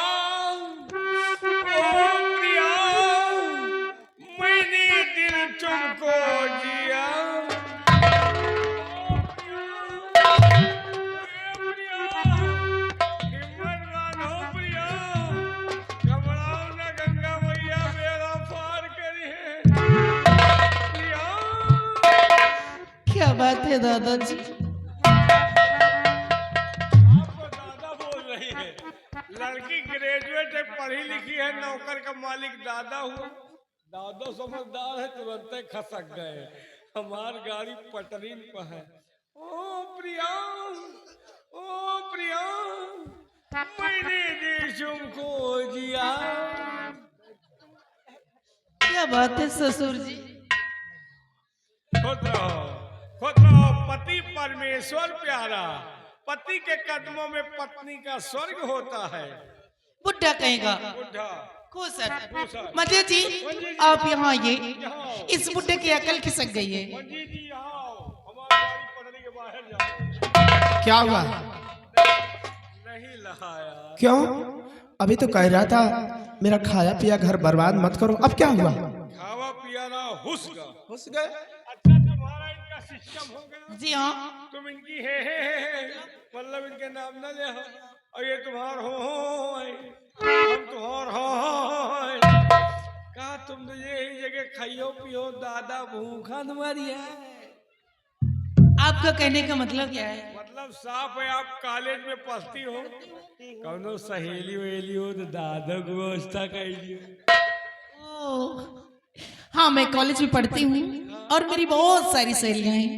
ओ प्रिया, मैंने दिल तुमको दिया। हिम्मत बांधो प्रिया, घबराओ न, गंगा मैया मेरा पार करी है। प्रिया, क्या बात है दादाजी, आपको दादा बोल रही है। लड़की ग्रेजुएट है, पढ़ी लिखी है, नौकर का मालिक दादा हुआ। दादा समझदार है, तुरंत खसक गए। हमार गाड़ी पटरीन पर है। ओ प्रिया, ओ प्रिया, मैंने देश तुमको जिया। क्या बात है ससुर जी। खुद रहो, पति परमेश्वर प्यारा। पति के कदमों में पत्नी का स्वर्ग होता है। बुढ़ा कहेगा। बुढ़ा सर मजे जी, आप यहाँ आइए, इस बुढ़े की अकल खिसक गई है। पंडित जी यहाँ आओ, हमारी गाड़ी पटरी के बाहर जाओ। क्या हुआ? नहीं लहाया। क्यों? अभी तो कह रहा था मेरा खाया पिया घर बर्बाद मत करो, अब क्या हुआ? खावा पिया ना हुस गए। घुस गए? अच्छा, तुम्हारा इनका सिस्टम हो गया। जी हाँ। तुम इनकी है मतलब इनके नाम ना ले हो, और ये तुम्हार हो हम तुम्हार हो। कहा तुम तो यही जगह खाइयो पियो दादा भूखा तुम्हारी है। आपका कहने का मतलब क्या है? मतलब साफ है, आप कॉलेज में पढ़ती हो, कौनो सहेली वेली हो तो दादा को व्यवस्था करिए। ओह, हाँ मैं कॉलेज में पढ़ती हूँ और मेरी बहुत सारी सहेलियां हैं,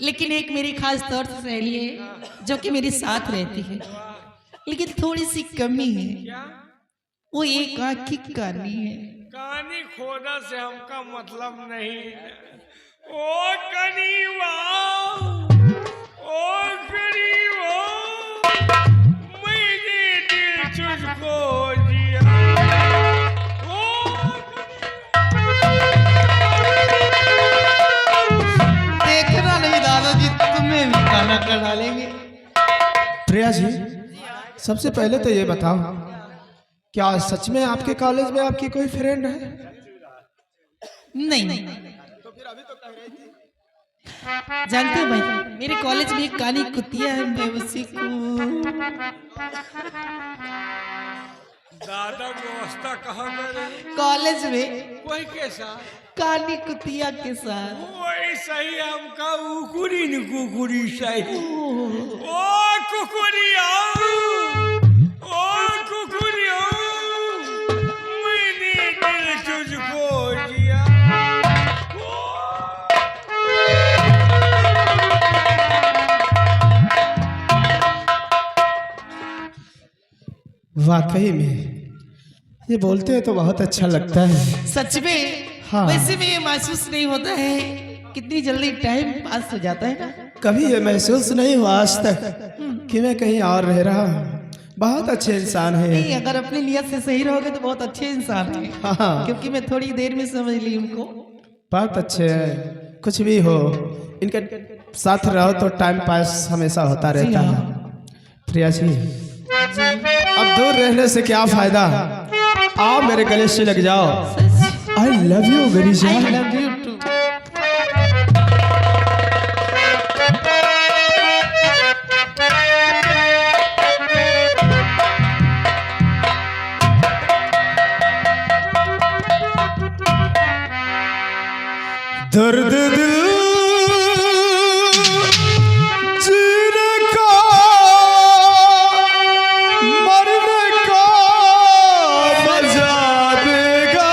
लेकिन एक मेरी खास तौर से सहेली है जो कि मेरे साथ रहती है, लेकिन थोड़ी सी कमी है। क्या? वो एक आँख की कानी है। कहानी खोदा से हमका मतलब नहीं। ओ कनीवा, ओ कनीवा, मैंने दिल तुझको दिया। ओ देखना नहीं दादाजी, तुम्हें भी खाना खा डालेंगे। प्रिया जी, सबसे पहले तो ये बताओ, क्या सच में आपके कॉलेज में आपकी कोई फ्रेंड है? नहीं, जानते हो भाई, मेरे कॉलेज में एक काली कुतिया है, मैं उसी को दादा व्यवस्था कहाँ करे? कॉलेज में कोई के साथ? काली कुतिया के साथ। वही सही हमका उकुरी न कुकुरी सही। ओ कुकुरिया, ओ कुकुरिया, मैंने दिल तुझको दिया। वाकई में ये बोलते हैं तो बहुत अच्छा लगता है। सच में। हाँ। वैसे में ये महसूस नहीं होता है कितनी जल्दी टाइम पास हो जाता है ना। कभी ये महसूस नहीं हुआ आज तक कि मैं कहीं और रह रहा हूँ। बहुत अच्छे इंसान है। नहीं, अगर अपनी नियत से सही रहोगे तो बहुत अच्छे इंसान है। हाँ। क्योंकि मैं थोड़ी देर में समझ ली उनको। बहुत अच्छे हैं, कुछ भी हो इनके साथ रहो तो टाइम पास हमेशा होता रहता है। प्रिया जी, अब दूर रहने से क्या फायदा, आओ मेरे गले से लग जाओ। I love you very I जान। love you too. दर्द दिल जीने का, मरने का मजा देगा।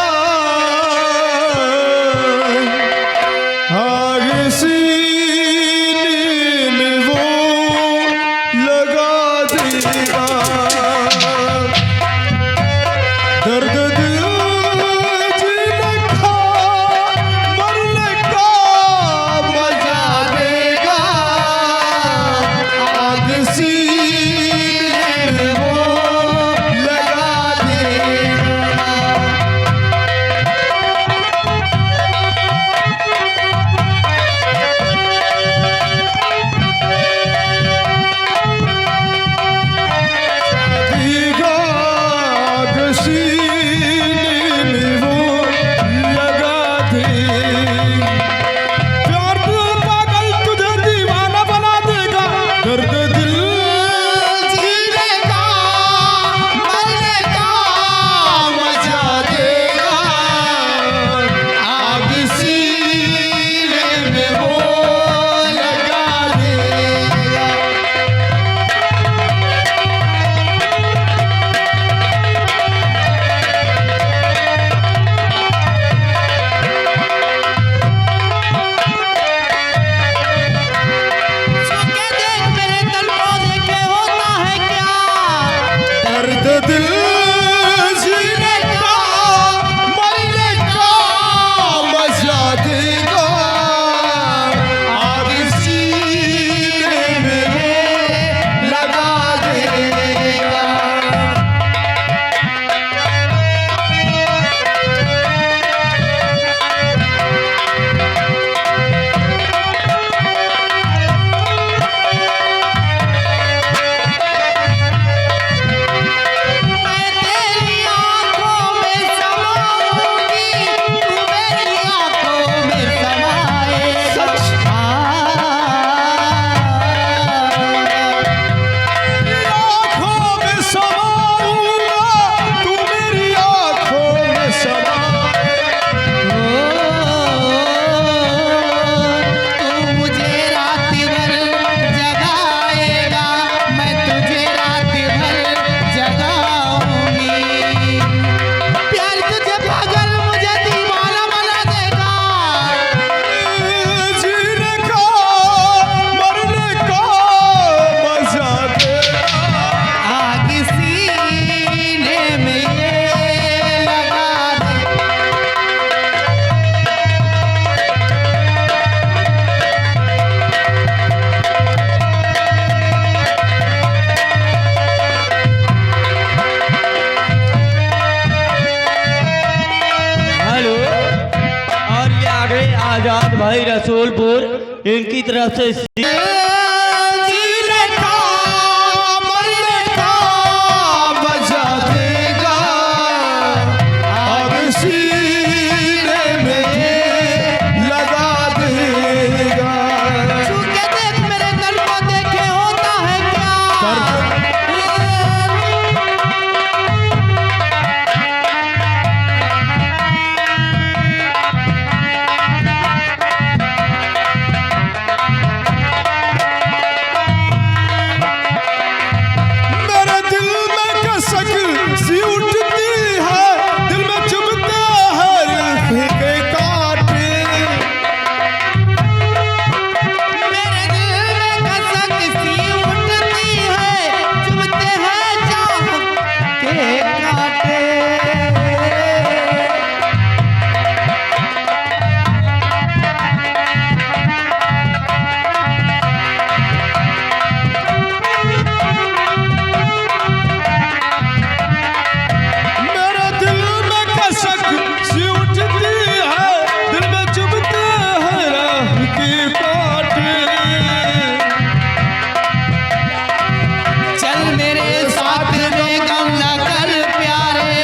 रसूलपुर इनकी तरफ से जीने का मरने का बजा देगा अब सीने में लगा देगा। छूके देख मेरे दिल को देखे होता है क्या। मेरे दिल में कसक सी उठती है, दिल में चुभते हैं दिल के कांटे। मेरे दिल में कसक सी उठती है, चुभते हैं चाह के कांटे। मेरे दिल में कसक सी उठती है, दिल में चुभते हैं राह के कांटे। चल मेरे साथ में गम न कर प्यारे,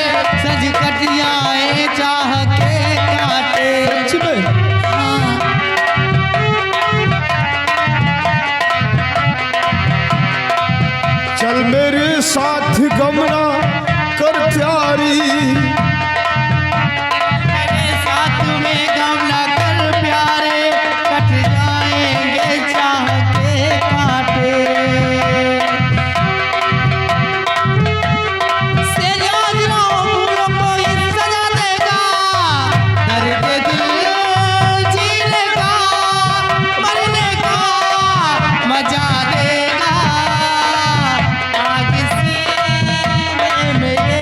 सज कट जाए चाह के कांटे। सच में चल मेरे साथ गमना कर प्यारी, मेरे साथ में गम न कर प्यारे, कट जाएंगे चाह के कांटे। से याद फूलों को ही सजा देगा, दर्द दिल जीने का मरने का मजा देगा। आग सीने में लगा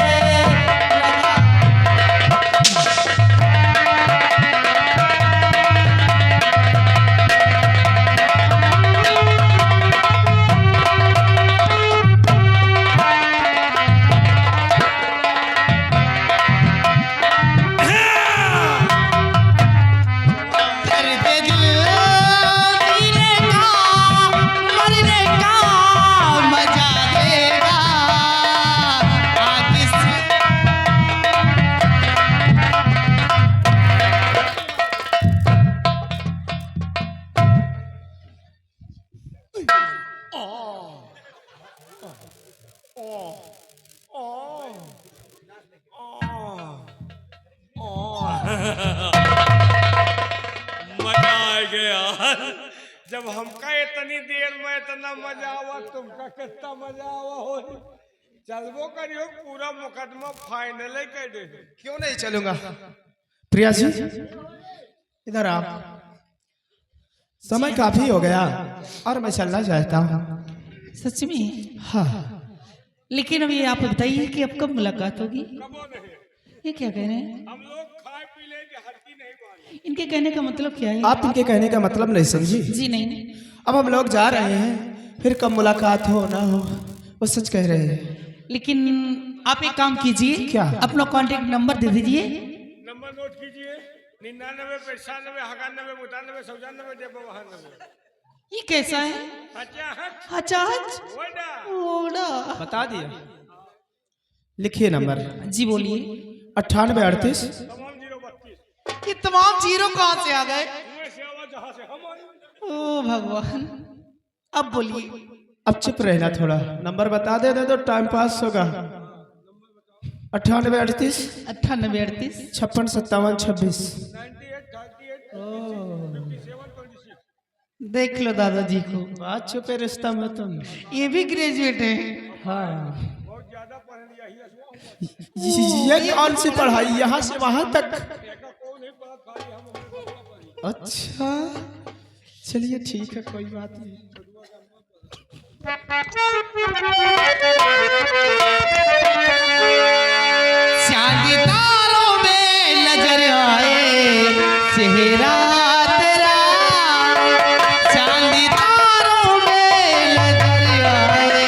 दर्द दिल जीने का मरने का मजा देगा। आग से मजा आ गया जब हमका इतनी देर में इतना मजा आवा, तुमका कितना मजा आवा हो। चलबो करियो पूरा मुकदमा फाइनल ही कर दे। क्यों नहीं चलूंगा? प्रिया जी इधर आप, समय काफी हो गया और मैं चलना चाहता हूँ। सच में। हाँ लेकिन अभी आप बताइए कि अब कब मुलाकात होगी। कबो नहीं, ये क्या कह रहे हैं? हम लोग खाए पी लेंगे, हल्की नहीं मानी। इनके कहने का मतलब क्या है? आप इनके कहने का मतलब नहीं समझी। जी नहीं। अब हम लोग जा रहे हैं, फिर कब मुलाकात हो ना हो वो सच कह रहे हैं। लेकिन आप एक काम कीजिए, क्या? अपना कांटेक्ट नंबर दे दीजिए। नंबर नोट कीजिए 99 95 91 95 95 ये कैसा है? अच्छा अचाज ओड़ा। बता दिया, लिखिए नंबर। जी बोलिए। 9838 तमाम 032 ये तमाम जीरो कहाँ से आ गए? उनमें से आवाज जहाँ से हम आए। ओ भगवान, अब बोलिए। अब चुप रहना थोड़ा, नंबर बता दे तो टाइम पास होगा। 9838 9838 56 57 26। 98 38 57 26। देख लो दादाजी को, बात छुपे रिश्ता में तुम। ये भी ग्रेजुएट है। हाँ बहुत ज्यादा पढ़ लिया ही ये कौन सी पढ़ाई यहाँ से वहां तक? कौन नहीं पढ़ा, खाली हम पढ़ी। अच्छा चलिए ठीक है, कोई बात नहीं। चांद तारों में नजर आए चेहरा तेरा, चांद तारों में नजर आए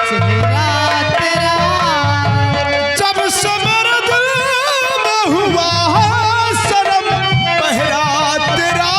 चेहरा तेरा। जब से मेरे दिल में हुआ है शर्म पहरा तेरा,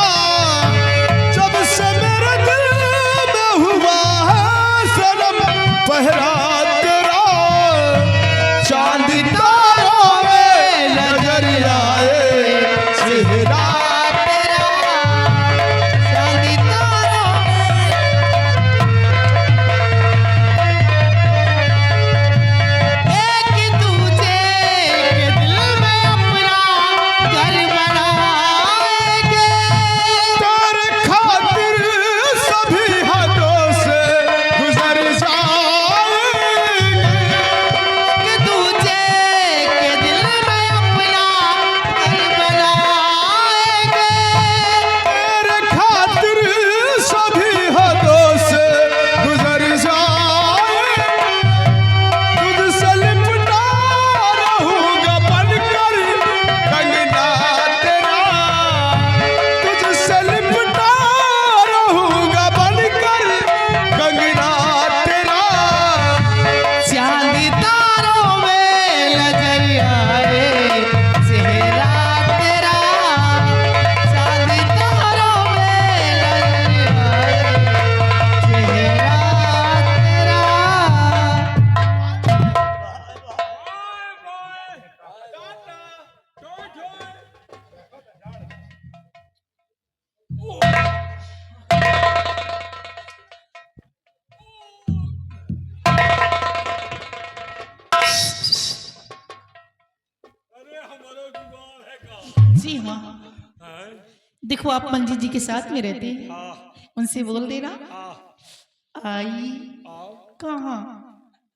देखो आप मंजी जी के साथ में रहते हैं, हाँ उनसे बोल देना हाँ आई आओ कहाँ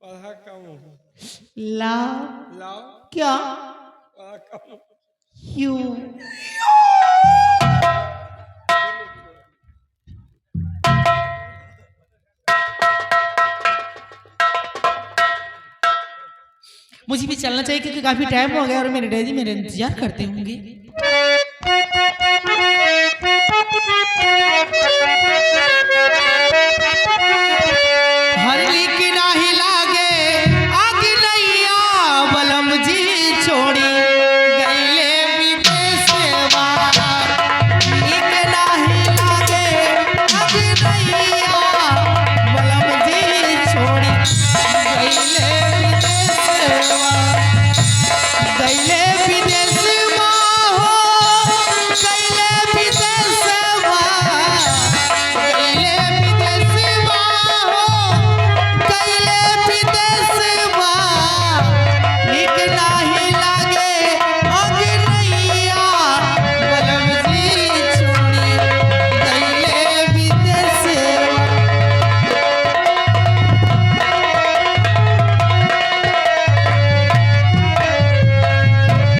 पढ़ा कम ला लाओ क्या पढ़ा कम यू। मुझे भी चलना चाहिए क्योंकि काफी टाइम हो गया और मेरे डैडी मेरे इंतजार करते होंगे।